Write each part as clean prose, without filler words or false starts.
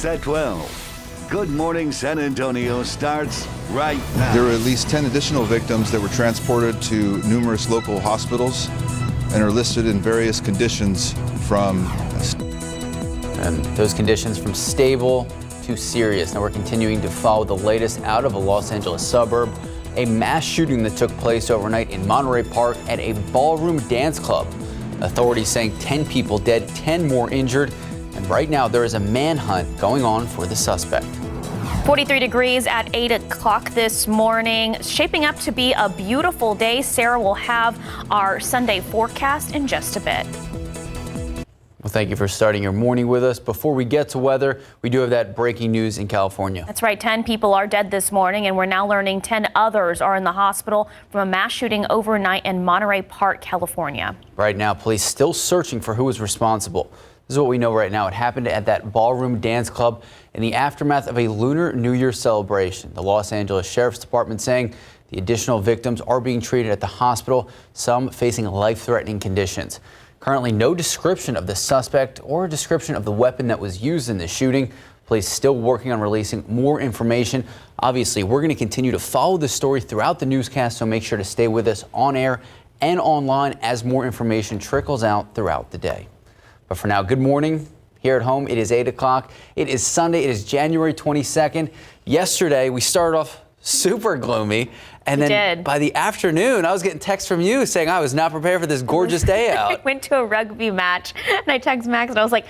At 12. Good Morning San Antonio starts right now. There were at least 10 additional victims that were transported to numerous local hospitals and are listed in various conditions from... And those conditions from stable to serious. Now we're continuing to follow the latest out of a Los Angeles suburb. A mass shooting that took place overnight in Monterey Park at a ballroom dance club. Authorities saying 10 people dead, 10 more injured. And right now there is a manhunt going on for the suspect. 43 degrees at 8 o'clock this morning. Shaping up to be a beautiful day. Sarah will have our Sunday forecast in just a bit. Well, thank you for starting your morning with us. Before we get to weather, we do have that breaking news in California. That's right. 10 people are dead this morning, and we're now learning 10 others are in the hospital from a mass shooting overnight in Monterey Park, California. Right now, police still searching for who was responsible. This is what we know right now. It happened at that ballroom dance club in the aftermath of a Lunar New Year celebration. The Los Angeles Sheriff's Department saying the additional victims are being treated at the hospital, some facing life-threatening conditions. Currently, no description of the suspect or a description of the weapon that was used in the shooting. Police still working on releasing more information. Obviously, we're going to continue to follow this story throughout the newscast, so make sure to stay with us on air and online as more information trickles out throughout the day. But for now, good morning. Here at home, it is 8 o'clock. It is Sunday. It is January 22nd. Yesterday, we started off super gloomy. And then by the afternoon, I was getting texts from you saying I was not prepared for this gorgeous day out. I went to a rugby match and I texted Max and I was like,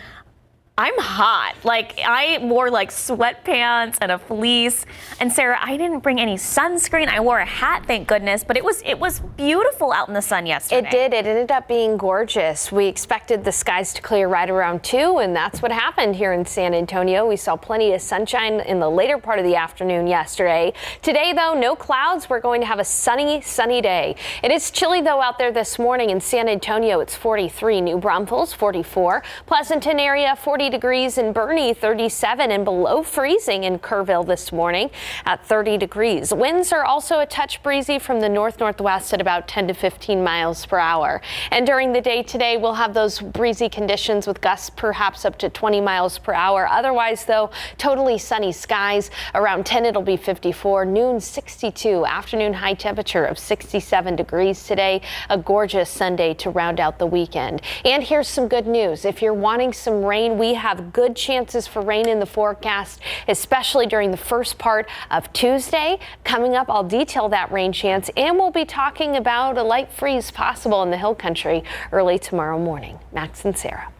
I'm hot. Like, I wore like sweatpants and a fleece. And Sarah, I didn't bring any sunscreen. I wore a hat, thank goodness. But it was beautiful out in the sun yesterday. It did. It ended up being gorgeous. We expected the skies to clear right around 2, and that's what happened here in San Antonio. We saw plenty of sunshine in the later part of the afternoon yesterday. Today, though, no clouds. We're going to have a sunny day. It is chilly, though, out there this morning in San Antonio. It's 43. New Braunfels, 44. Pleasanton area, 40 degrees in Bernie, 37, and below freezing in Kerrville this morning at 30 degrees. Winds are also a touch breezy from the north-northwest at about 10 to 15 miles per hour. And during the day today, we'll have those breezy conditions with gusts perhaps up to 20 miles per hour. Otherwise, though, totally sunny skies. Around 10, it'll be 54. Noon, 62. Afternoon high temperature of 67 degrees today. A gorgeous Sunday to round out the weekend. And here's some good news. If you're wanting some rain, we have good chances for rain in the forecast, especially during the first part of Tuesday. Coming up, I'll detail that rain chance, and we'll be talking about a light freeze possible in the hill country early tomorrow morning. Max and Sarah.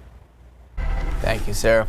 Thank you, Sarah.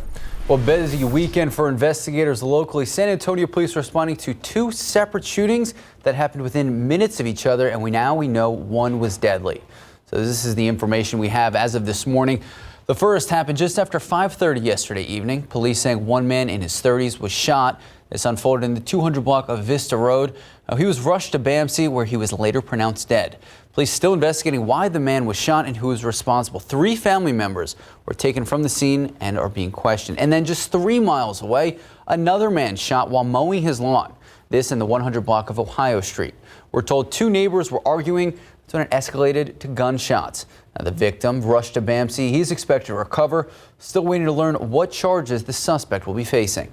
Well, busy weekend for investigators locally. San Antonio police responding to 2 separate shootings that happened within minutes of each other, and we know one was deadly. So this is the information we have as of this morning. The first happened just after 5:30 yesterday evening. Police saying one man in his 30s was shot. This unfolded in the 200 block of Vista Road. Now, he was rushed to BAMC, where he was later pronounced dead. Police still investigating why the man was shot and who was responsible. 3 family members were taken from the scene and are being questioned. And then just 3 miles away, another man shot while mowing his lawn. This in the 100 block of Ohio Street. We're told 2 neighbors were arguing. That's when it escalated to gunshots. Now, the victim rushed to BAMC. He's expected to recover. Still waiting to learn what charges the suspect will be facing.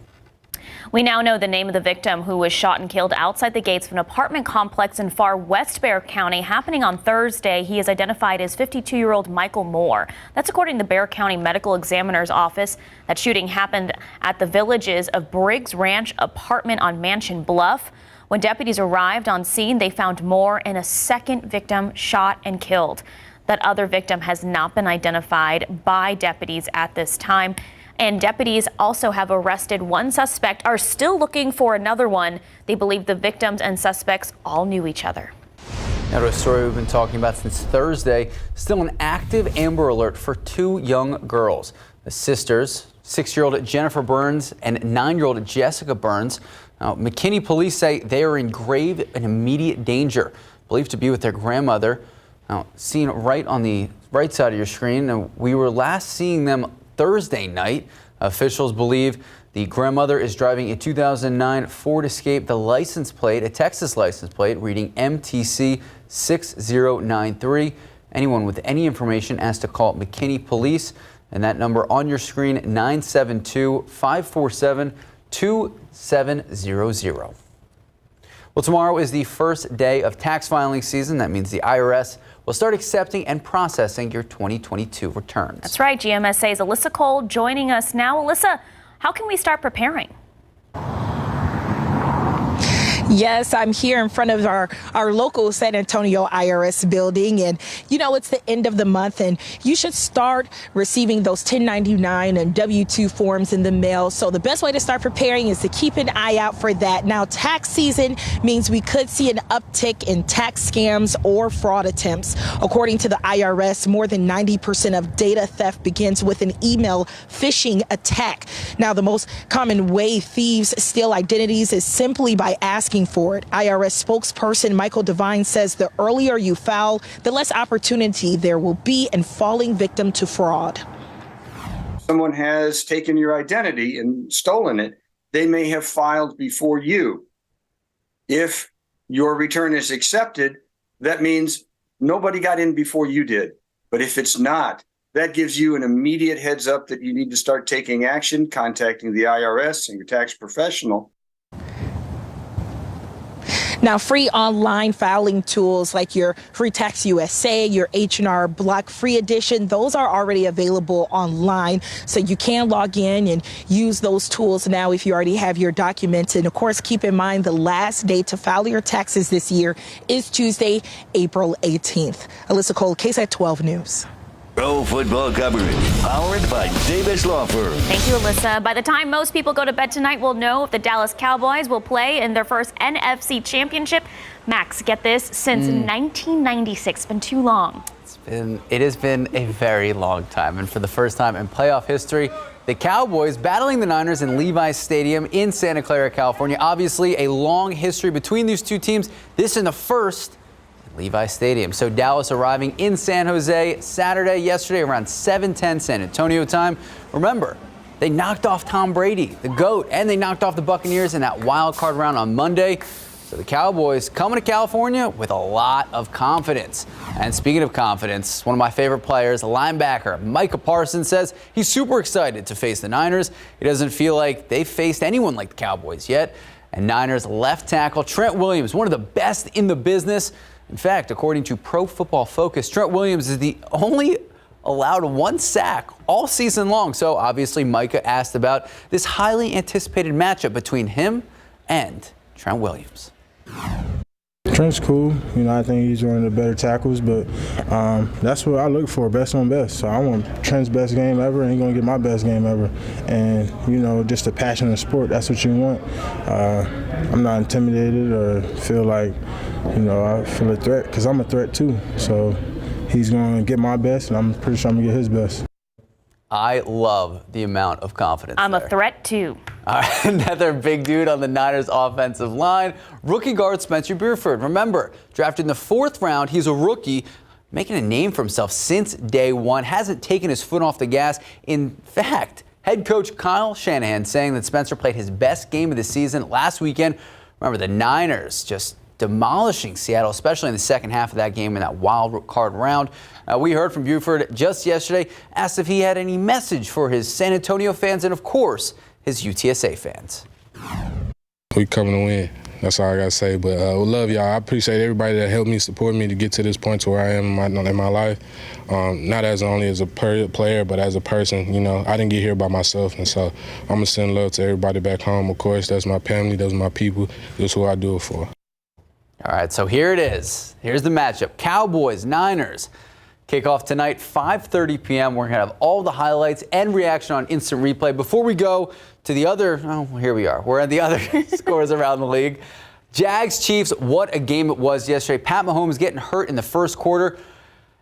We now know the name of the victim who was shot and killed outside the gates of an apartment complex in far West Bexar County happening on Thursday. He is identified as 52-year-old Michael Moore. That's according to the Bexar County Medical Examiner's Office. That shooting happened at the Villages of Briggs Ranch apartment on Mansion Bluff. When deputies arrived on scene, they found Moore and a second victim shot and killed. That other victim has not been identified by deputies at this time. And deputies also have arrested one suspect, are still looking for another one. They believe the victims and suspects all knew each other. Now to a story we've been talking about since Thursday. Still an active Amber Alert for 2 young girls. The sisters, 6-year-old Jennifer Burns and 9-year-old Jessica Burns. Now, McKinney police say they are in grave and immediate danger, believed to be with their grandmother. Now, seen right on the right side of your screen, we were last seeing them Thursday night. Officials believe the grandmother is driving a 2009 Ford Escape, the license plate, a Texas license plate reading MTC 6093. Anyone with any information asked to call McKinney police. And that number on your screen, 972-547-2700. Well, tomorrow is the first day of tax filing season. That means the IRS will start accepting and processing your 2022 returns. That's right. GMSA's Alyssa Cole joining us now. Alyssa, how can we start preparing? Yes, I'm here in front of our local San Antonio IRS building, and you know, it's the end of the month and you should start receiving those 1099 and W-2 forms in the mail. So the best way to start preparing is to keep an eye out for that. Now, tax season means we could see an uptick in tax scams or fraud attempts. According to the IRS, more than 90% of data theft begins with an email phishing attack. Now, the most common way thieves steal identities is simply by asking for it. IRS spokesperson Michael Devine says the earlier you file, the less opportunity there will be in falling victim to fraud. Someone has taken your identity and stolen it. They may have filed before you. If your return is accepted, that means nobody got in before you did. But if it's not, that gives you an immediate heads up that you need to start taking action, contacting the IRS and your tax professional. Now, free online filing tools like your Free Tax USA, your H&R Block Free Edition, those are already available online. So you can log in and use those tools now if you already have your documents. And of course, keep in mind the last day to file your taxes this year is Tuesday, April 18th. Alyssa Cole, KSAT 12 News. Pro football coverage powered by Davis Law Firm. Thank you, Alyssa. By the time most people go to bed tonight, we'll know if the Dallas Cowboys will play in their first NFC championship. Max, get this, since 1996. It's been too long. It has been a very long time. And for the first time in playoff history, the Cowboys battling the Niners in Levi's Stadium in Santa Clara, California. Obviously, a long history between these two teams. This is the first Levi Stadium. So Dallas arriving in San Jose Saturday, yesterday around 7:10 San Antonio time. Remember, they knocked off Tom Brady, the GOAT, and they knocked off the Buccaneers in that wild card round on Monday. So the Cowboys coming to California with a lot of confidence. And speaking of confidence, one of my favorite players, linebacker Micah Parsons, says he's super excited to face the Niners. He doesn't feel like they've faced anyone like the Cowboys yet. And Niners left tackle Trent Williams, one of the best in the business. In fact, according to Pro Football Focus, Trent Williams is the only allowed one sack all season long. So obviously Micah asked about this highly anticipated matchup between him and Trent Williams. Trent's cool. You know, I think he's one of the better tackles, but that's what I look for, best on best. So I want Trent's best game ever, and he's going to get my best game ever. And, you know, just the passion of sport, that's what you want. I'm not intimidated or feel like, you know, I feel a threat because I'm a threat too. So he's going to get my best, and I'm pretty sure I'm going to get his best. I love the amount of confidence. I'm there. a threat too. All right, another big dude on the Niners offensive line, rookie guard Spencer Burford. Remember, drafted in the 4th round, he's a rookie, making a name for himself since day one, hasn't taken his foot off the gas. In fact, head coach Kyle Shanahan saying that Spencer played his best game of the season last weekend. Remember, the Niners just demolishing Seattle, especially in the second half of that game in that wild card round. We heard from Buford just yesterday, asked if he had any message for his San Antonio fans and, of course, his UTSA fans. We coming to win. That's all I got to say. But we love y'all. I appreciate everybody that helped me, support me to get to this point to where I am in my life. Not as only as a player, but as a person. You know, I didn't get here by myself. And so I'm going to send love to everybody back home. Of course, that's my family. Those are my people. That's who I do it for. All right, so here it is. Here's the matchup. Cowboys, Niners. Kickoff tonight, 5:30 p.m. We're going to have all the highlights and reaction on instant replay. Before we go to the other, here we are. We're at the other scores around the league. Jags, Chiefs, what a game it was yesterday. Pat Mahomes getting hurt in the first quarter,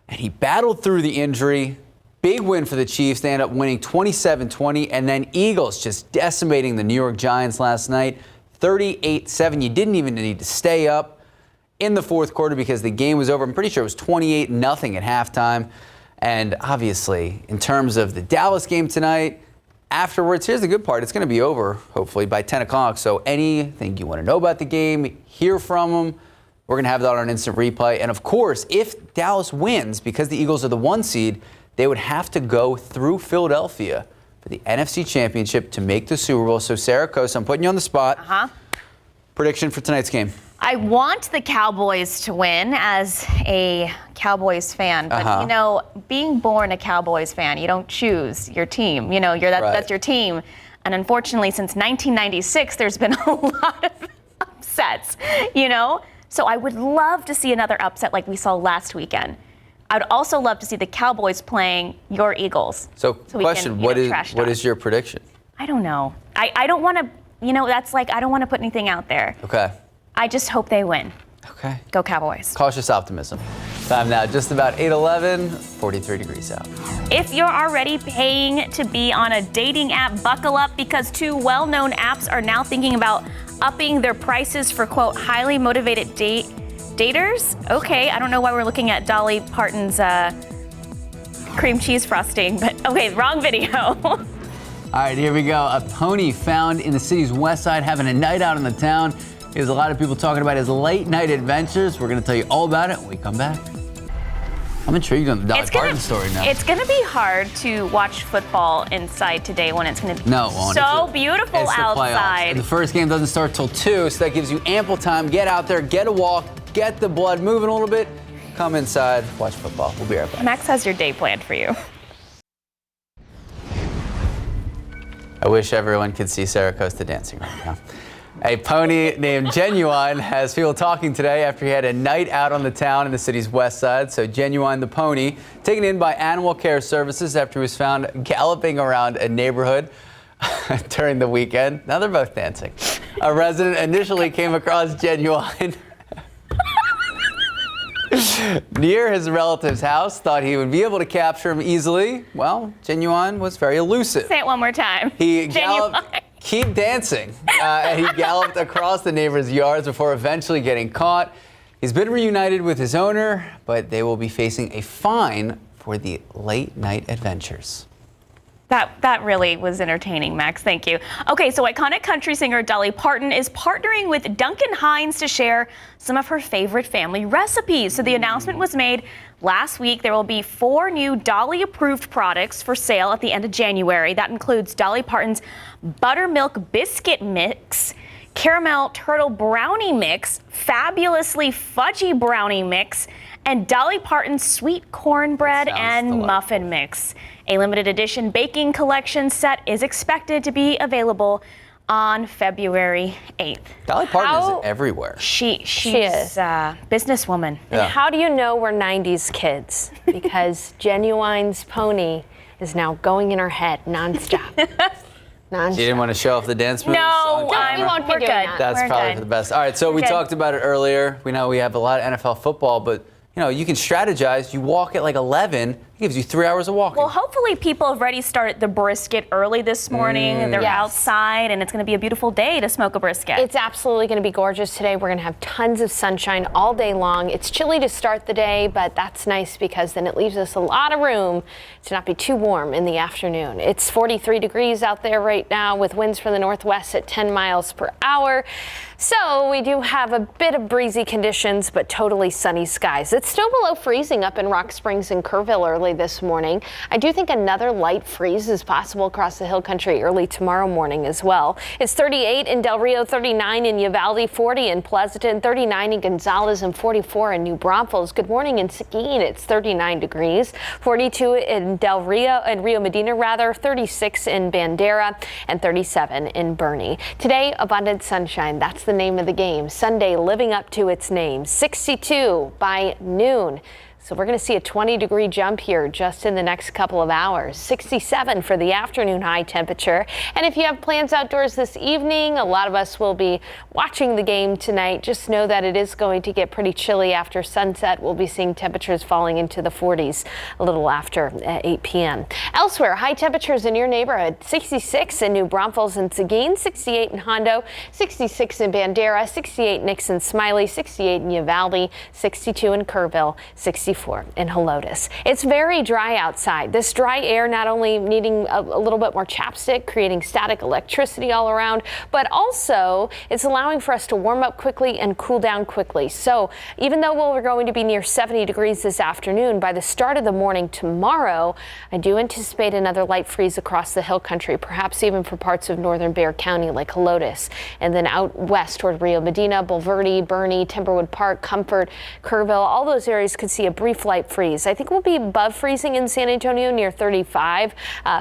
and he battled through the injury. Big win for the Chiefs. They end up winning 27-20. And then Eagles just decimating the New York Giants last night, 38-7. You didn't even need to stay up in the fourth quarter because the game was over. I'm pretty sure it was 28-0 at halftime. And obviously, in terms of the Dallas game tonight, afterwards, here's the good part. It's going to be over, hopefully, by 10 o'clock. So anything you want to know about the game, hear from them, we're going to have that on instant replay. And, of course, if Dallas wins, because the Eagles are the 1 seed, they would have to go through Philadelphia for the NFC Championship to make the Super Bowl. So, Sarah Coast, I'm putting you on the spot. Prediction for tonight's game. I want the Cowboys to win as a Cowboys fan, but you know, being born a Cowboys fan, you don't choose your team. You know, that's your team. And unfortunately, since 1996, there's been a lot of upsets, you know? So I would love to see another upset like we saw last weekend. I'd also love to see the Cowboys playing your Eagles. So question, what is your prediction? I don't know. I don't want to, you know, that's like, I don't want to put anything out there. Okay. I just hope they win. Okay. Go Cowboys. Cautious optimism. Time now, just about 8:11, 43 degrees out. If you're already paying to be on a dating app, buckle up because two well-known apps are now thinking about upping their prices for, quote, highly motivated daters. Okay, I don't know why we're looking at Dolly Parton's cream cheese frosting, but okay, wrong video. All right, here we go. A pony found in the city's west side having a night out in the town. There's a lot of people talking about his late night adventures. We're going to tell you all about it when we come back. I'm intrigued on the Dolly Parton story now. It's going to be hard to watch football inside today when it's going to be so beautiful it's outside. And the first game doesn't start till 2, so that gives you ample time. Get out there, get a walk, get the blood moving a little bit. Come inside, watch football. We'll be right back. Max has your day planned for you. I wish everyone could see Sarah Costa dancing right now. A pony named Genuine has people talking today after he had a night out on the town in the city's west side. So Genuine the pony, taken in by Animal Care Services after he was found galloping around a neighborhood during the weekend. Now they're both dancing. A resident initially came across Genuine near his relative's house, thought he would be able to capture him easily. Well, Genuine was very elusive. Say it one more time. He galloped. Keep dancing. And he galloped across the neighbor's yards before eventually getting caught. He's been reunited with his owner, but they will be facing a fine for the late night adventures. That really was entertaining, Max. Thank you. Okay, so iconic country singer Dolly Parton is partnering with Duncan Hines to share some of her favorite family recipes. So the announcement was made last week. There will be 4 new Dolly-approved products for sale at the end of January. That includes Dolly Parton's Buttermilk Biscuit Mix, Caramel Turtle Brownie Mix, Fabulously Fudgy Brownie Mix, and Dolly Parton's Sweet Cornbread and Muffin Mix. A limited edition baking collection set is expected to be available on February 8th. Dolly Parton is everywhere. She is a businesswoman. And how do you know we're 90s kids? Because Genuine's pony is now going in her head nonstop. You didn't want to show off the dance moves? No, we won't be doing that. That's probably for the best. All right, so we talked about it earlier. We know we have a lot of NFL football, but you know, you can strategize. You walk at like 11. It gives you 3 hours of walking. Well, hopefully people have already started the brisket early this morning. They're outside, and it's going to be a beautiful day to smoke a brisket. It's absolutely going to be gorgeous today. We're going to have tons of sunshine all day long. It's chilly to start the day, but that's nice because then it leaves us a lot of room to not be too warm in the afternoon. It's 43 degrees out there right now with winds from the northwest at 10 miles per hour. So we do have a bit of breezy conditions, but totally sunny skies. It's still below freezing up in Rock Springs and Kerrville early this morning. I do think another light freeze is possible across the hill country early tomorrow morning as well. It's 38 in Del Rio, 39 in Uvalde, 40 in Pleasanton, 39 in Gonzales, and 44 in New Braunfels. Good morning in Seguin. It's 39 degrees, 42 in Del Rio and Rio Medina, 36 in Bandera, and 37 in Bernie. Today, abundant sunshine. That's the name of the game. Sunday living up to its name. 62 by noon. So we're going to see a 20-degree jump here just in the next couple of hours. 67 for the afternoon high temperature. And if you have plans outdoors this evening, a lot of us will be watching the game tonight. Just know that it is going to get pretty chilly after sunset. We'll be seeing temperatures falling into the 40s a little after 8 p.m. Elsewhere, high temperatures in your neighborhood. 66 in New Braunfels and Seguin, 68 in Hondo, 66 in Bandera, 68 in Nixon Smiley, 68 in Uvalde, 62 in Kerrville, 64 54 in Helotes. It's very dry outside. This dry air not only needing a little bit more chapstick, creating static electricity all around, but also it's allowing for us to warm up quickly and cool down quickly. So even though we're going to be near 70 degrees this afternoon, by the start of the morning tomorrow, I do anticipate another light freeze across the hill country, perhaps even for parts of northern Bexar County like Helotes, and then out west toward Rio Medina, Bulverde, Bernie, Timberwood Park, Comfort, Kerrville. All those areas could see a brief light freeze. I think we'll be above freezing in San Antonio near 35.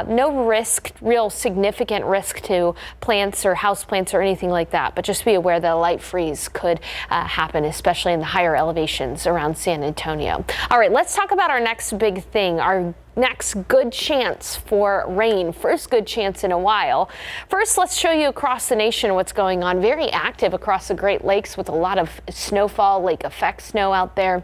No risk, real significant risk to plants or house plants or anything like that, but just be aware that a light freeze could happen, especially in the higher elevations around San Antonio. All right, let's talk about our next big thing, our next good chance for rain. First good chance in a while. First, let's show you across the nation what's going on. Very active across the Great Lakes with a lot of snowfall, lake effect snow out there.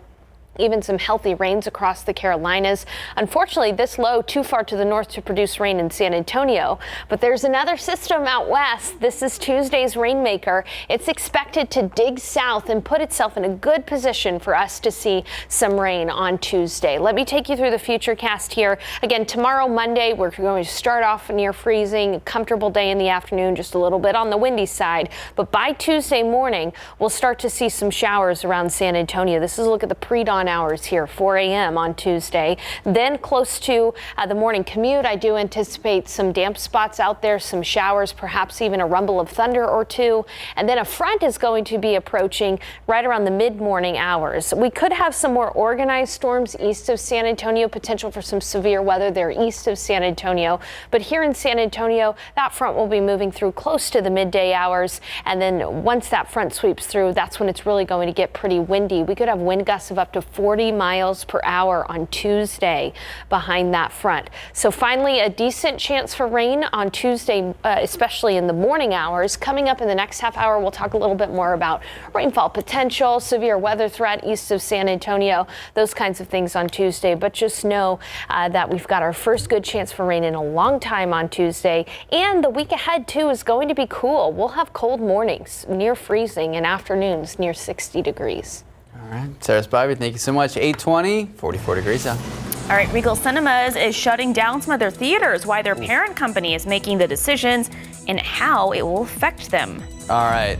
Even some healthy rains across the Carolinas. Unfortunately, this low too far to the north to produce rain in San Antonio. But there's another system out west. This is Tuesday's rainmaker. It's expected to dig south and put itself in a good position for us to see some rain on Tuesday. Let me take you through the futurecast here. Again, tomorrow, Monday, we're going to start off near freezing, a comfortable day in the afternoon, just a little bit on the windy side. But by Tuesday morning, we'll start to see some showers around San Antonio. This is a look at the pre-dawn hours here, 4 a.m. on Tuesday. Then close to the morning commute, I do anticipate some damp spots out there, some showers, perhaps even a rumble of thunder or two. And then a front is going to be approaching right around the mid-morning hours. We could have some more organized storms east of San Antonio, potential for some severe weather there east of San Antonio. But here in San Antonio, that front will be moving through close to the midday hours. And then once that front sweeps through, that's when it's really going to get pretty windy. We could have wind gusts of up to 40 miles per hour on Tuesday behind that front. So finally, a decent chance for rain on Tuesday, especially in the morning hours. Coming up in the next half hour, we'll talk a little bit more about rainfall potential, severe weather threat east of San Antonio, those kinds of things on Tuesday. But just know that we've got our first good chance for rain in a long time on Tuesday. And the week ahead, too, is going to be cool. We'll have cold mornings near freezing and afternoons near 60 degrees. All right, Sarah Spivey, thank you so much. 8:20, 44 degrees out. All right, Regal Cinemas is shutting down some of their theaters, why their parent company is making the decisions and how it will affect them. All right.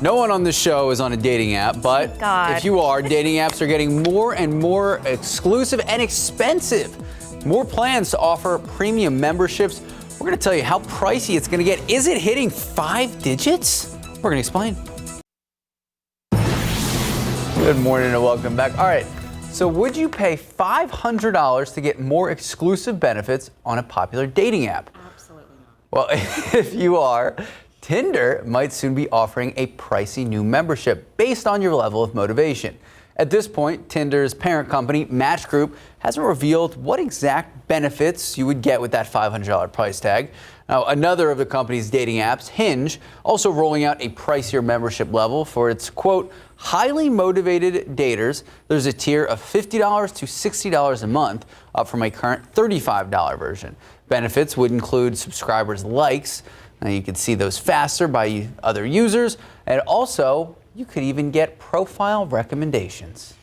No one on this show is on a dating app, but if you are, dating apps are getting more and more exclusive and expensive. More plans to offer premium memberships. We're going to tell you how pricey it's going to get. Is it hitting 5 digits? We're going to explain. Good morning and welcome back. All right, so would you pay $500 to get more exclusive benefits on a popular dating app? Absolutely not. Well, if you are, Tinder might soon be offering a pricey new membership based on your level of motivation. At this point, Tinder's parent company, Match Group, hasn't revealed what exact benefits you would get with that $500 price tag. Now, another of the company's dating apps, Hinge, also rolling out a pricier membership level for its, quote, highly motivated daters. There's a tier of $50 to $60 a month, up from a current $35 version. Benefits would include subscribers' likes. Now, you can see those faster by other users, and also you could even get profile recommendations.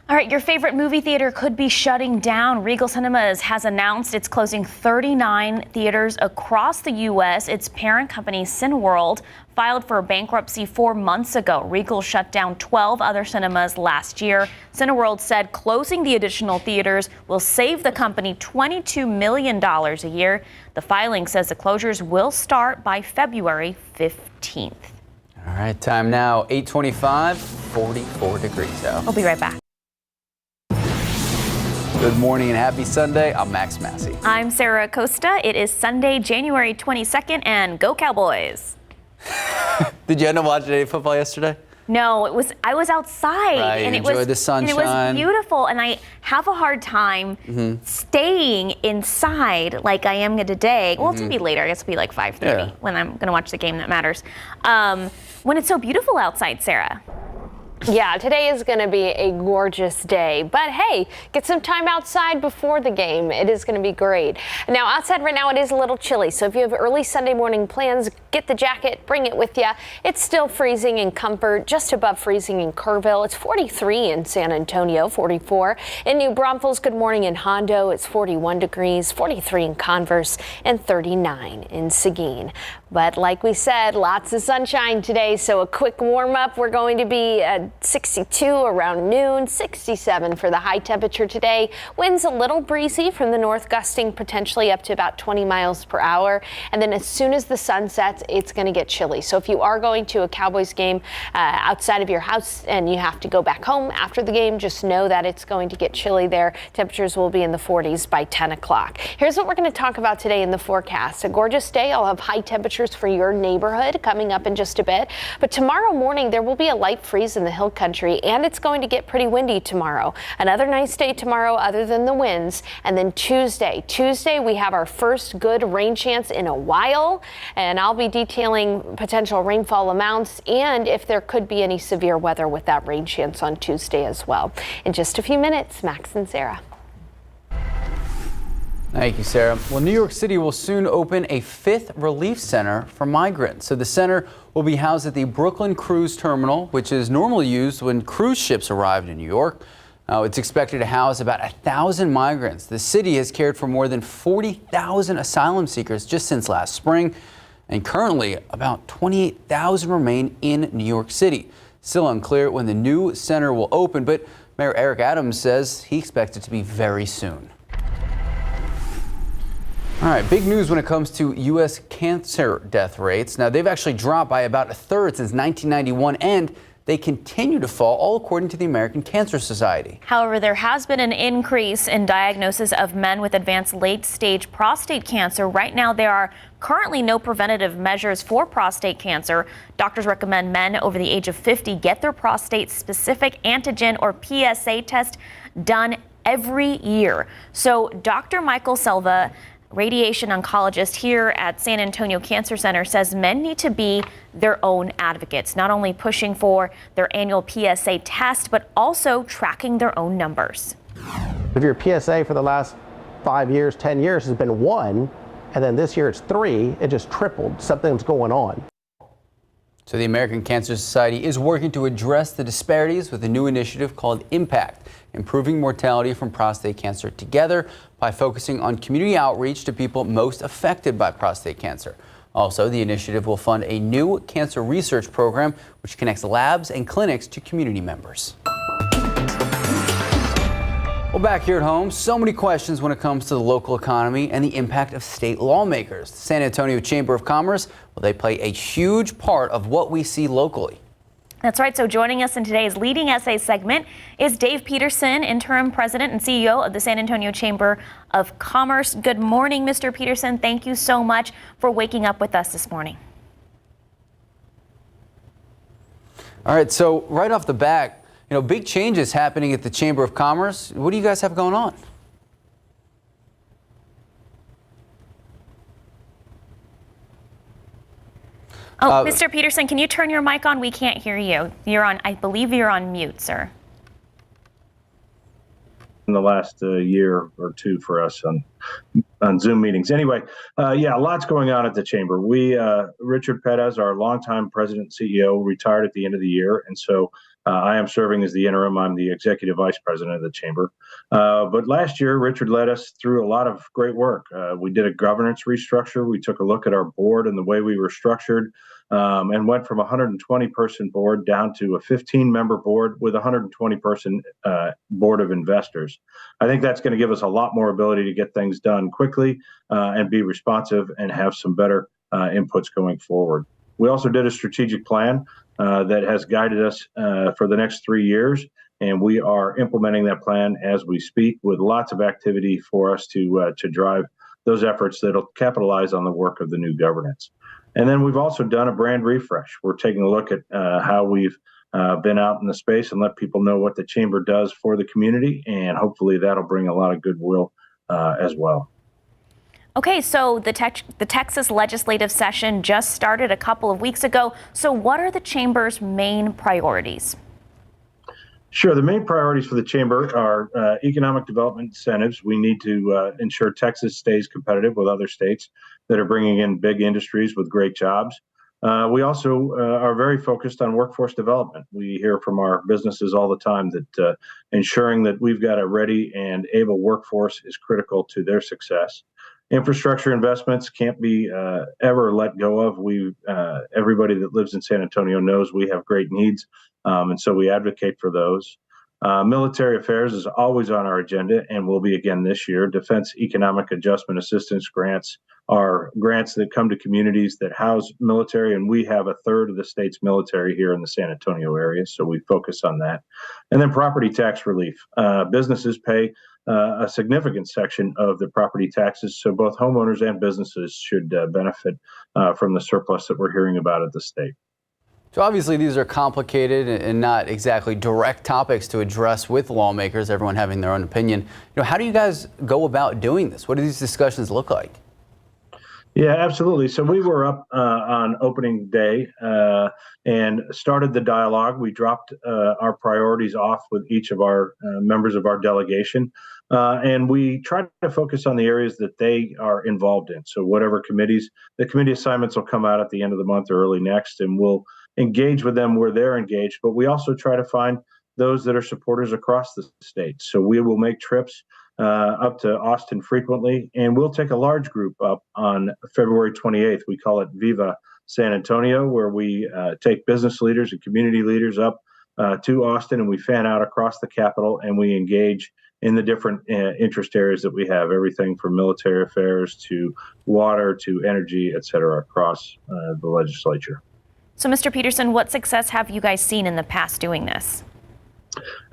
All right, your favorite movie theater could be shutting down. Regal Cinemas has announced it's closing 39 theaters across the U.S. Its parent company, Cineworld, filed for bankruptcy 4 months ago. Regal shut down 12 other cinemas last year. Cineworld said closing the additional theaters will save the company $22 million a year. The filing says the closures will start by February 15th. All right, time now, 8:25, 44 degrees out. We'll be right back. Good morning and happy Sunday. I'm Max Massey. I'm Sarah Acosta. It is Sunday, January 22nd, and go Cowboys. Did you end up watching any football yesterday? No, I was outside, and it was the sunshine. And it was beautiful, and I have a hard time staying inside like I am today. Well, it's gonna be later. I guess it'll be like 5:30 when I'm gonna watch the game that matters. When it's so beautiful outside, Sarah. Yeah, today is going to be a gorgeous day, but hey, get some time outside before the game. It is going to be great. Now, outside right now, it is a little chilly, so if you have early Sunday morning plans, get the jacket, bring it with you. It's still freezing in Comfort, just above freezing in Kerrville. It's 43 in San Antonio, 44 in New Braunfels. Good morning in Hondo. It's 41 degrees, 43 in Converse, and 39 in Seguin. But like we said, lots of sunshine today, so a quick warm up. We're going to be at 62 around noon, 67 for the high temperature today. Winds a little breezy from the north, gusting potentially up to about 20 miles per hour. And then as soon as the sun sets, it's going to get chilly. So if you are going to a Cowboys game outside of your house and you have to go back home after the game, just know that it's going to get chilly there. Temperatures will be in the 40s by 10 o'clock. Here's what we're going to talk about today in the forecast. A gorgeous day. I'll have high temperatures for your neighborhood coming up in just a bit. But tomorrow morning, there will be a light freeze in the hill country, and it's going to get pretty windy tomorrow. Another nice day tomorrow other than the winds. And then Tuesday, we have our first good rain chance in a while, and I'll be detailing potential rainfall amounts and if there could be any severe weather with that rain chance on Tuesday as well. In just a few minutes, Max and Sarah. Thank you, Sarah. Well, New York City will soon open a 5th relief center for migrants. So the center will be housed at the Brooklyn Cruise Terminal, which is normally used when cruise ships arrive in New York. It's expected to house about 1,000 migrants. The city has cared for more than 40,000 asylum seekers just since last spring, and currently about 28,000 remain in New York City. Still unclear when the new center will open, but Mayor Eric Adams says he expects it to be very soon. All right, big news when it comes to U.S. cancer death rates. Now, they've actually dropped by about a third since 1991, and they continue to fall, all according to the American Cancer Society. However, there has been an increase in diagnosis of men with advanced late-stage prostate cancer. Right now, there are currently no preventative measures for prostate cancer. Doctors recommend men over the age of 50 get their prostate-specific antigen or PSA test done every year. So Dr. Michael Selva, radiation oncologist here at San Antonio Cancer Center, says men need to be their own advocates, not only pushing for their annual PSA test, but also tracking their own numbers. If your PSA for the last 5 years, 10 years has been 1, and then this year it's 3, it just tripled. Something's going on. So the American Cancer Society is working to address the disparities with a new initiative called Impact, improving mortality from prostate cancer together by focusing on community outreach to people most affected by prostate cancer. Also, the initiative will fund a new cancer research program which connects labs and clinics to community members. Well, back here at home, so many questions when it comes to the local economy and the impact of state lawmakers. The San Antonio Chamber of Commerce, well, they play a huge part of what we see locally. That's right. So joining us in today's Leading Essay segment is Dave Peterson, interim president and CEO of the San Antonio Chamber of Commerce. Good morning, Mr. Peterson. Thank you so much for waking up with us this morning. All right. So right off the bat, big changes happening at the Chamber of Commerce. What do you guys have going on? Oh, Mr. Peterson, can you turn your mic on? We can't hear you. I believe you're on mute, sir. In the last year or two for us on Zoom meetings. Anyway, lots going on at the Chamber. Richard Perez, our longtime president and CEO, retired at the end of the year. And so I am serving as the interim. I'm the executive vice president of the Chamber. But last year, Richard led us through a lot of great work. We did a governance restructure. We took a look at our board and the way we were structured. And went from a 120-person board down to a 15-member board with a 120-person board of investors. I think that's going to give us a lot more ability to get things done quickly and be responsive and have some better inputs going forward. We also did a strategic plan that has guided us for the next 3 years, and we are implementing that plan as we speak with lots of activity for us to drive those efforts that'll capitalize on the work of the new governance. And then we've also done a brand refresh. We're taking a look at how we've been out in the space and let people know what the Chamber does for the community, and hopefully that'll bring a lot of goodwill as well. Okay, so the Texas legislative session just started a couple of weeks ago. So what are the Chamber's main priorities? Sure. The main priorities for the chamber are economic development incentives. We need to ensure Texas stays competitive with other states that are bringing in big industries with great jobs. We also are very focused on workforce development. We hear from our businesses all the time that ensuring that we've got a ready and able workforce is critical to their success. Infrastructure investments can't be ever let go of. Everybody that lives in San Antonio knows we have great needs, and so we advocate for those. Military affairs is always on our agenda and will be again this year. Defense Economic Adjustment Assistance grants are grants that come to communities that house military, and we have a third of the state's military here in the San Antonio area, so we focus on that. And then property tax relief. Businesses pay a significant section of the property taxes, so both homeowners and businesses should benefit from the surplus that we're hearing about at the state. So obviously these are complicated and not exactly direct topics to address with lawmakers, everyone having their own opinion. How do you guys go about doing this? What do these discussions look like? Yeah, absolutely. So we were up on opening day and started the dialogue. We dropped our priorities off with each of our members of our delegation. And we tried to focus on the areas that they are involved in. So whatever committees, the committee assignments will come out at the end of the month or early next, and we'll engage with them where they're engaged. But we also try to find those that are supporters across the state. So we will make trips up to Austin frequently, and we'll take a large group up on February 28th. We call it Viva San Antonio, where we take business leaders and community leaders up to Austin, and we fan out across the Capitol, and we engage in the different interest areas that we have, everything from military affairs to water to energy, et cetera, across the legislature. So, Mr. Peterson, what success have you guys seen in the past doing this?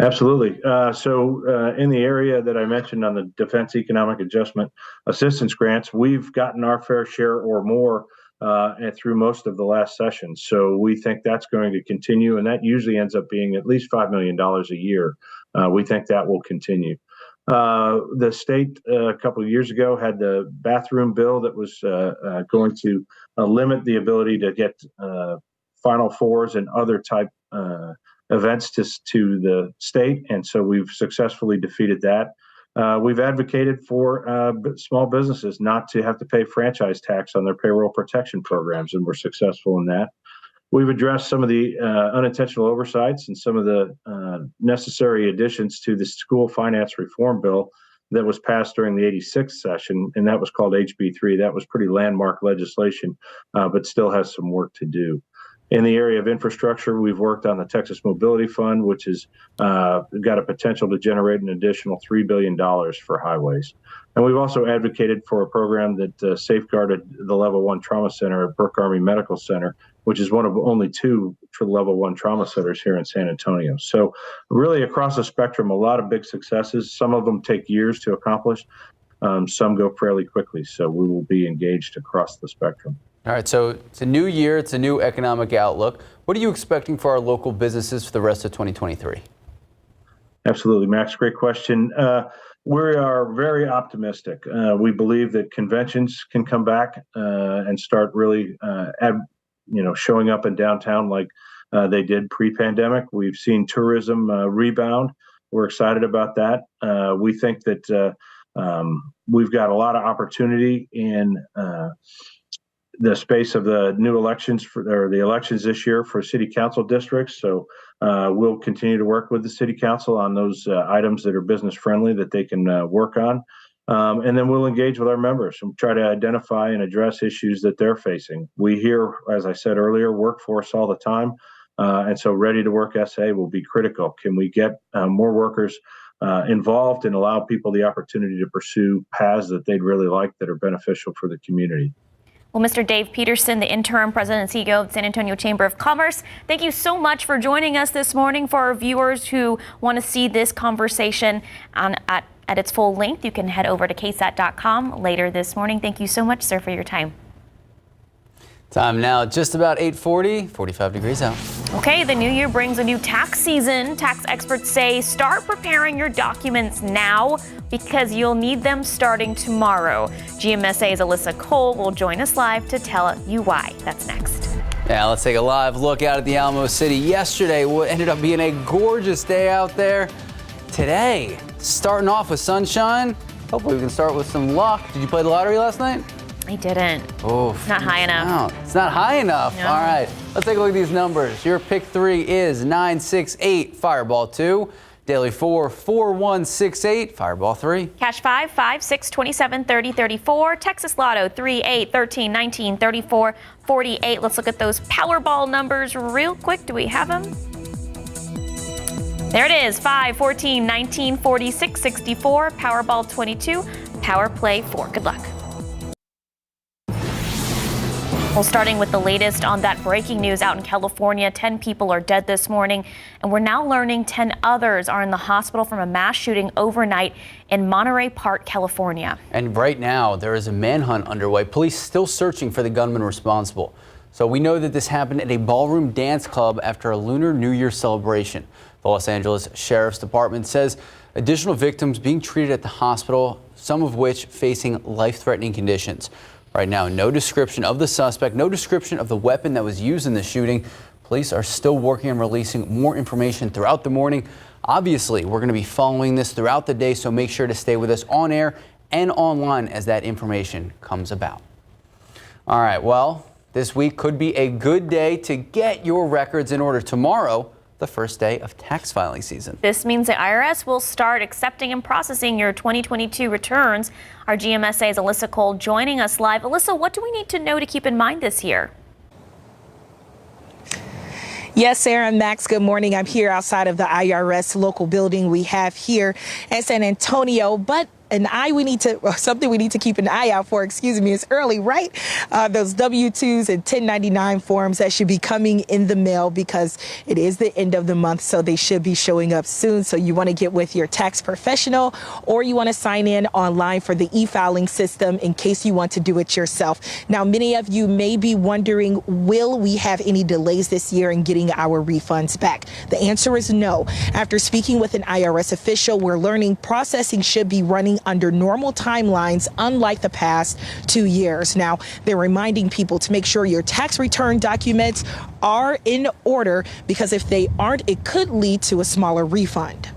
Absolutely. So in the area that I mentioned on the Defense Economic Adjustment Assistance grants, we've gotten our fair share or more through most of the last session. So we think that's going to continue, and that usually ends up being at least $5 million a year. We think that will continue. The state a couple of years ago had the bathroom bill that was going to limit the ability to get Final Fours and other type events to the state, and so we've successfully defeated that. We've advocated for small businesses not to have to pay franchise tax on their payroll protection programs, and we're successful in that. We've addressed some of the unintentional oversights and some of the necessary additions to the school finance reform bill that was passed during the 86th session, and that was called HB3. That was pretty landmark legislation, but still has some work to do. In the area of infrastructure, we've worked on the Texas Mobility Fund, which has got a potential to generate an additional $3 billion for highways. And we've also advocated for a program that safeguarded the Level 1 Trauma Center at Burke Army Medical Center, which is one of only two Level 1 trauma centers here in San Antonio. So really across the spectrum, a lot of big successes. Some of them take years to accomplish. Some go fairly quickly. So we will be engaged across the spectrum. All right, so it's a new year, it's a new economic outlook. What are you expecting for our local businesses for the rest of 2023? Absolutely, Max, great question. We are very optimistic. We believe that conventions can come back and start really showing up in downtown like they did pre-pandemic. We've seen tourism rebound. We're excited about that. We think that we've got a lot of opportunity in the space of the new elections the elections this year for city council districts. So we'll continue to work with the city council on those items that are business friendly that they can work on. And then we'll engage with our members and try to identify and address issues that they're facing. We hear, as I said earlier, workforce all the time. And so Ready to Work SA will be critical. Can we get more workers involved and allow people the opportunity to pursue paths that they'd really like that are beneficial for the community? Well, Mr. Dave Peterson, the interim president and CEO of the San Antonio Chamber of Commerce, thank you so much for joining us this morning. For our viewers who want to see this conversation at its full length, you can head over to KSAT.com later this morning. Thank you so much, sir, for your time. Time now, just about 8:40, 45 degrees out. Okay, the new year brings a new tax season. Tax experts say start preparing your documents now because you'll need them starting tomorrow. GMSA's Alyssa Cole will join us live to tell you why. That's next. Now let's take a live look out at the Alamo City. Yesterday, what ended up being a gorgeous day out there. Today, starting off with sunshine. Hopefully we can start with some luck. Did you play the lottery last night? I didn't. Oh, it's not high enough. It's not high enough. No. All right, let's take a look at these numbers. Your pick 3 is 968, Fireball 2. Daily 4, 4168, Fireball 3. Cash 5, 5, 6, 27, 30, 34. Texas Lotto 3, 8, 13, 19, 34, 48. Let's look at those Powerball numbers real quick. Do we have them? There it is, 5, 14, 19, 46, 64, Powerball 22, Power Play 4. Good luck. Well, starting with the latest on that breaking news out in California, 10 people are dead this morning, and we're now learning 10 others are in the hospital from a mass shooting overnight in Monterey Park, California. And right now, there is a manhunt underway. Police still searching for the gunman responsible. So we know that this happened at a ballroom dance club after a Lunar New Year celebration. The Los Angeles Sheriff's Department says additional victims being treated at the hospital, some of which facing life-threatening conditions. Right now, no description of the suspect, no description of the weapon that was used in the shooting. Police are still working on releasing more information throughout the morning. Obviously, we're going to be following this throughout the day, so make sure to stay with us on air and online as that information comes about. All right, well, this week could be a good day to get your records in order. Tomorrow, the first day of tax filing season. This means the IRS will start accepting and processing your 2022 returns. Our GMSA's Alyssa Cole joining us live. Alyssa, what do we need to know to keep in mind this year? Yes, Sarah and Max, good morning. I'm here outside of the IRS local building we have here in San Antonio, but something we need to keep an eye out for, it's early, right? Those W-2s and 1099 forms that should be coming in the mail because it is the end of the month, so they should be showing up soon. So you want to get with your tax professional or you want to sign in online for the e-filing system in case you want to do it yourself. Now, many of you may be wondering, will we have any delays this year in getting our refunds back? The answer is no. After speaking with an IRS official, we're learning processing should be running under normal timelines, unlike the past 2 years. Now, they're reminding people to make sure your tax return documents are in order because if they aren't, it could lead to a smaller refund.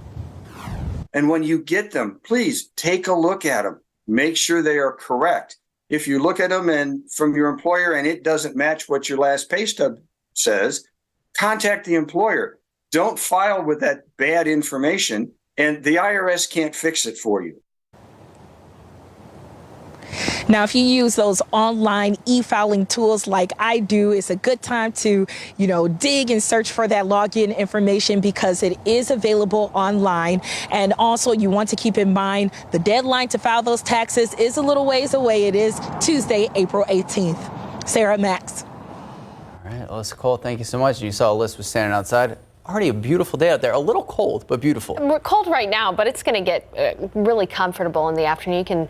And when you get them, please take a look at them. Make sure they are correct. If you look at them and from your employer and it doesn't match what your last pay stub says, contact the employer. Don't file with that bad information, and the IRS can't fix it for you. Now, if you use those online e-filing tools like I do, it's a good time to, dig and search for that login information because it is available online. And also, you want to keep in mind the deadline to file those taxes is a little ways away. It is Tuesday, April 18th. Sarah, Max. All right, Alyssa Cole, thank you so much. You saw Alyssa was standing outside. Already a beautiful day out there. A little cold, but beautiful. We're cold right now, but it's going to get really comfortable in the afternoon. You can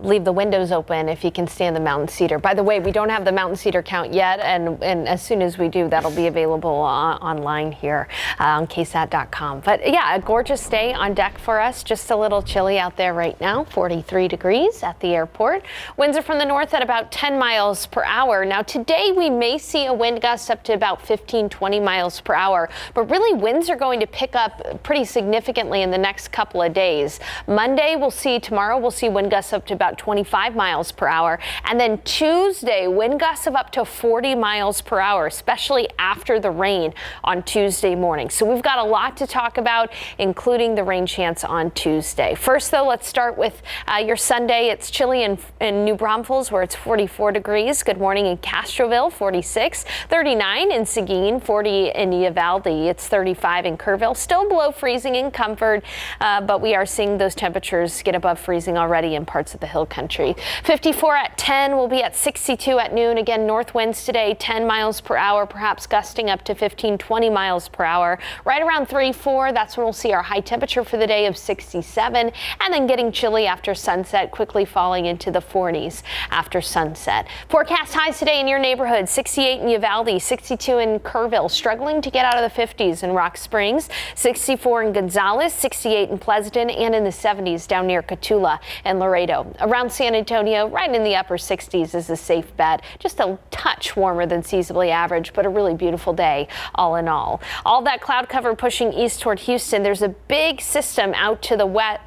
leave the windows open if you can stand the mountain cedar. By the way, we don't have the mountain cedar count yet, and as soon as we do, that'll be available online here on KSAT.com. But yeah, a gorgeous day on deck for us. Just a little chilly out there right now, 43 degrees at the airport. Winds are from the north at about 10 miles per hour. Now today we may see a wind gust up to about 15, 20 miles per hour, but really winds are going to pick up pretty significantly in the next couple of days. Tomorrow we'll see wind gusts up to about 25 miles per hour. And then Tuesday, wind gusts of up to 40 miles per hour, especially after the rain on Tuesday morning. So we've got a lot to talk about, including the rain chance on Tuesday. First, though, let's start with your Sunday. It's chilly in New Braunfels, where it's 44 degrees. Good morning in Castroville, 46, 39 in Seguin, 40 in Uvalde. It's 35 in Kerrville, still below freezing in Comfort, but we are seeing those temperatures get above freezing already in parts of the hill country. 54 at 10, we'll be at 62 at noon. Again, north winds today, 10 miles per hour, perhaps gusting up to 15, 20 miles per hour. Right around 3, 4, that's when we'll see our high temperature for the day of 67, and then getting chilly after sunset, quickly falling into the 40s after sunset. Forecast highs today in your neighborhood, 68 in Uvalde, 62 in Kerrville, struggling to get out of the 50s in Rock Springs, 64 in Gonzales, 68 in Pleasanton, and in the 70s down near Cotulla and Laredo. Around San Antonio, right in the upper 60s is a safe bet. Just a touch warmer than seasonably average, but a really beautiful day all in all. All that cloud cover pushing east toward Houston. There's a big system out to the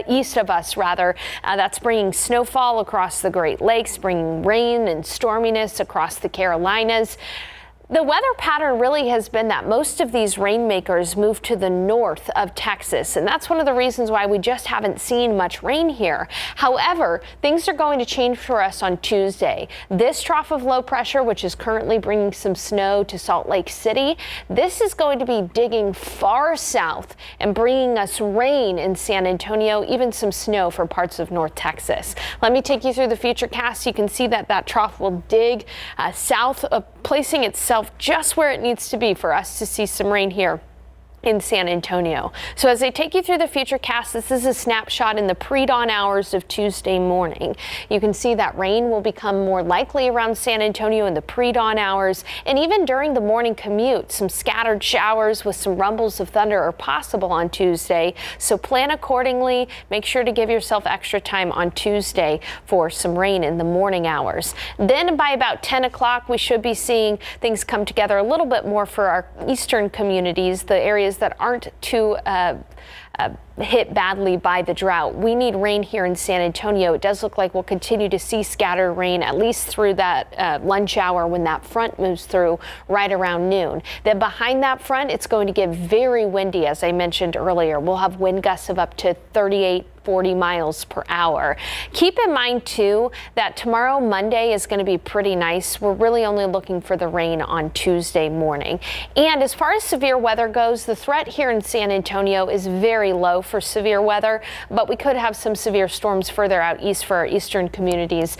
east of us, that's bringing snowfall across the Great Lakes, bringing rain and storminess across the Carolinas. The weather pattern really has been that most of these rainmakers move to the north of Texas, and that's one of the reasons why we just haven't seen much rain here. However, things are going to change for us on Tuesday. This trough of low pressure, which is currently bringing some snow to Salt Lake City, this is going to be digging far south and bringing us rain in San Antonio, even some snow for parts of North Texas. Let me take you through the futurecast. You can see that that trough will dig south, placing itself just where it needs to be for us to see some rain here in San Antonio. So as I take you through the futurecast, this is a snapshot in the pre-dawn hours of Tuesday morning. You can see that rain will become more likely around San Antonio in the pre-dawn hours, and even during the morning commute, some scattered showers with some rumbles of thunder are possible on Tuesday. So plan accordingly. Make sure to give yourself extra time on Tuesday for some rain in the morning hours. Then by about 10 o'clock, we should be seeing things come together a little bit more for our eastern communities, the areas that aren't too hit badly by the drought. We need rain here in San Antonio. It does look like we'll continue to see scattered rain at least through that lunch hour when that front moves through right around noon. Then behind that front, it's going to get very windy, as I mentioned earlier. We'll have wind gusts of up to 40 miles per hour. Keep in mind, too, that tomorrow, Monday, is going to be pretty nice. We're really only looking for the rain on Tuesday morning. And as far as severe weather goes, the threat here in San Antonio is very low for severe weather, but we could have some severe storms further out east for our eastern communities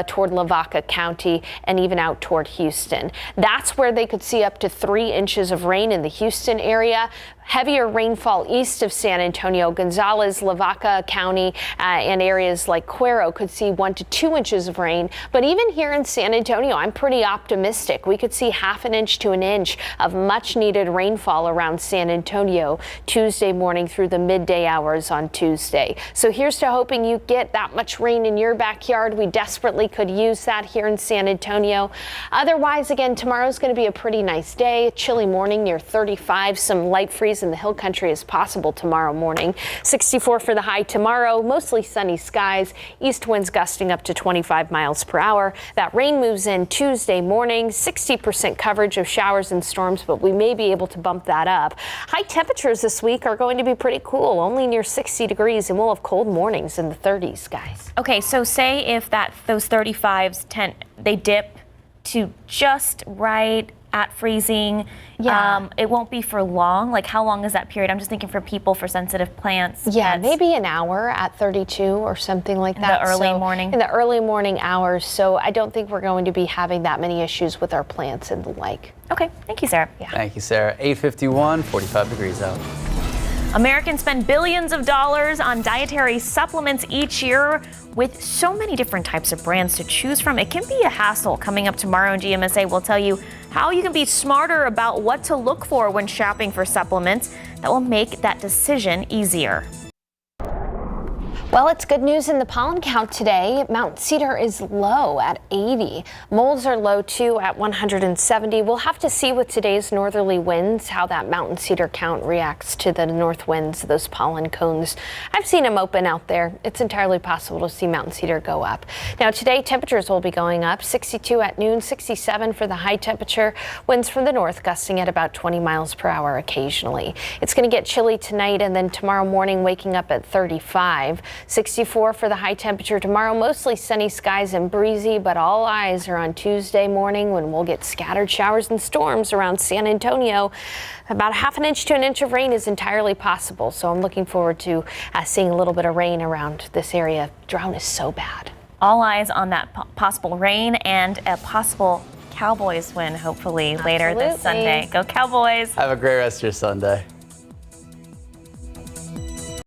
toward Lavaca County and even out toward Houston. That's where they could see up to 3 inches of rain in the Houston area. Heavier rainfall east of San Antonio, Gonzales, Lavaca County, and areas like Cuero could see 1 to 2 inches of rain. But even here in San Antonio, I'm pretty optimistic. We could see 1/2 inch to 1 inch of much needed rainfall around San Antonio Tuesday morning through the midday hours on Tuesday. So here's to hoping you get that much rain in your backyard. We desperately could use that here in San Antonio. Otherwise, again, tomorrow's going to be a pretty nice day. A chilly morning near 35, some light freeze in the hill country is possible tomorrow morning. 64 for the high tomorrow, mostly sunny skies, east winds gusting up to 25 miles per hour. That rain moves in Tuesday morning, 60% coverage of showers and storms, but we may be able to bump that up. High temperatures this week are going to be pretty cool, only near 60 degrees, and we'll have cold mornings in the 30s, guys. Okay, so say if those 35s they dip to just right at freezing. Yeah. It won't be for long. Like, how long is that period? I'm just thinking for people, for sensitive plants. Yeah, maybe an hour at 32 or something like that. In the early morning? In the early morning hours. So I don't think we're going to be having that many issues with our plants and the like. Okay, thank you, Sarah. Yeah. Thank you, Sarah. 8:51, 45 degrees out. Americans spend billions of dollars on dietary supplements each year. With so many different types of brands to choose from, it can be a hassle. Coming up tomorrow, GMSA will tell you how you can be smarter about what to look for when shopping for supplements that will make that decision easier. Well, it's good news in the pollen count today. Mount Cedar is low at 80. Molds are low too at 170. We'll have to see with today's northerly winds how that mountain cedar count reacts to the north winds, those pollen cones. I've seen them open out there. It's entirely possible to see mountain cedar go up. Now today temperatures will be going up, 62 at noon, 67 for the high temperature. Winds from the north gusting at about 20 miles per hour occasionally. It's going to get chilly tonight and then tomorrow morning waking up at 35. 64 for the high temperature tomorrow, mostly sunny skies and breezy, but all eyes are on Tuesday morning when we'll get scattered showers and storms around San Antonio. About 1/2 inch to 1 inch of rain is entirely possible, so I'm looking forward to seeing a little bit of rain around this area. Drought is so bad. All eyes on that possible rain and a possible Cowboys win, hopefully, later this Sunday. Go Cowboys! Have a great rest of your Sunday.